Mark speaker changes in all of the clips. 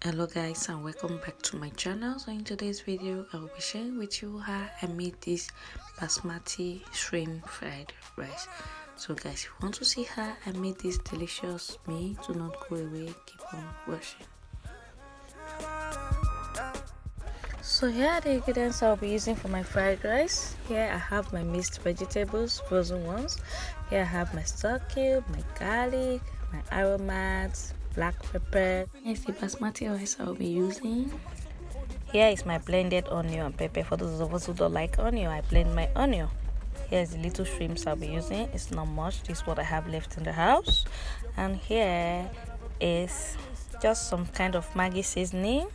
Speaker 1: Hello guys, and welcome back to my channel. So in today's video I will be sharing with you how I made this basmati shrimp fried rice. So guys, if you want to see how I made this delicious meal, do not go away, keep on watching. So here are the ingredients I'll be using for my fried rice. Here I have my mixed vegetables, frozen ones. Here I have my stock cube, my garlic, my aromats, black pepper. Here's the basmati rice I'll be using. Here is my blended onion and pepper. For those of us who don't like onion, I blend my onion. Here's the little shrimps I'll be using. It's not much. This is what I have left in the house. And here is just some kind of Maggi seasoning.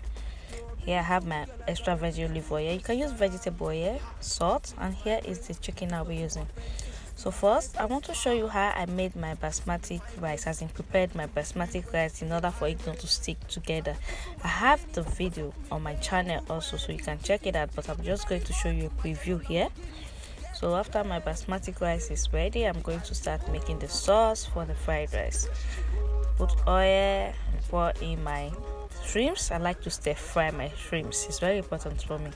Speaker 1: Here I have my extra virgin olive oil. You can use vegetable oil, salt, and here is the chicken I'll be using. So first, I want to show you how I made my basmati rice, as in prepared my basmati rice in order for it not to stick together. I have the video on my channel also, so you can check it out, but I'm just going to show you a preview here. So after my basmati rice is ready, I'm going to start making the sauce for the fried rice. Put oil, pour in my shrimps. I like to stir fry my shrimps, it's very important for me.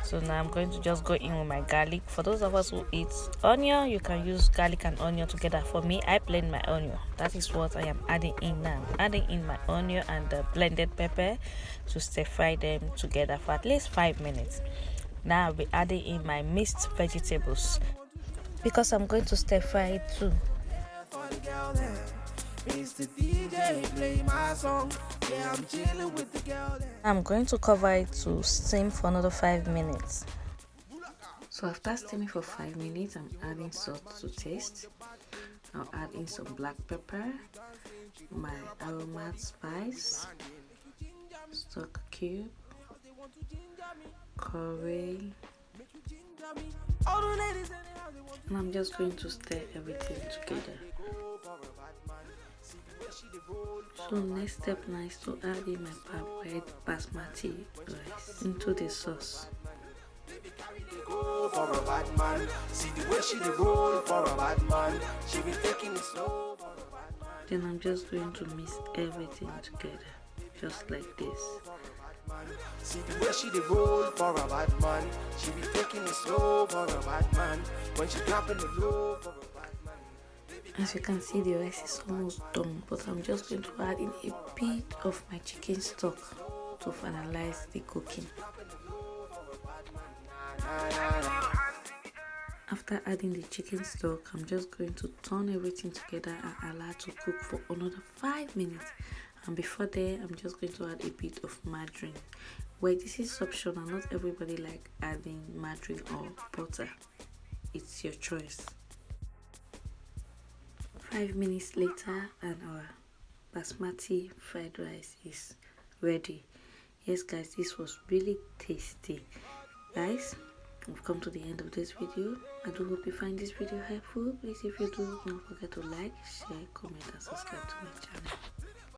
Speaker 1: So now I'm going to just go in with my garlic. For those of us who eat onion, you can use garlic and onion together. For me, I blend my onion. That is what I am adding in now. Adding in my onion and the blended pepper to stir fry them together for at least 5 minutes. Now I'll be adding in my mixed vegetables because I'm going to stir fry it too. Mr. DJ, play my song. Yeah, I'm chilling with the girl. I'm going to cover it to steam for another 5 minutes. So after steaming for 5 minutes, I'm adding salt to taste. I'll add in some black pepper, my aromat spice, stock cube, curry, and I'm just going to stir everything together. So next step now is to add in my parboiled basmati rice into the sauce. Then I'm just going to mix everything together, just like this. See the way she dey roll for a bad man. She be taking it slow for a bad man. When she dropping the low for a bad man. As you can see, the rice is almost done, but I'm just going to add in a bit of my chicken stock to finalize the cooking. After adding the chicken stock, I'm just going to turn everything together and allow it to cook for another 5 minutes. And before that, I'm just going to add a bit of margarine. Well, this is optional. Not everybody like adding margarine or butter. It's your choice. 5 minutes later, and our basmati fried rice is ready. Yes guys, this was really tasty. Guys, we've come to the end of this video. I do hope you find this video helpful. Please, if you do, don't forget to like, share, comment and subscribe to my channel.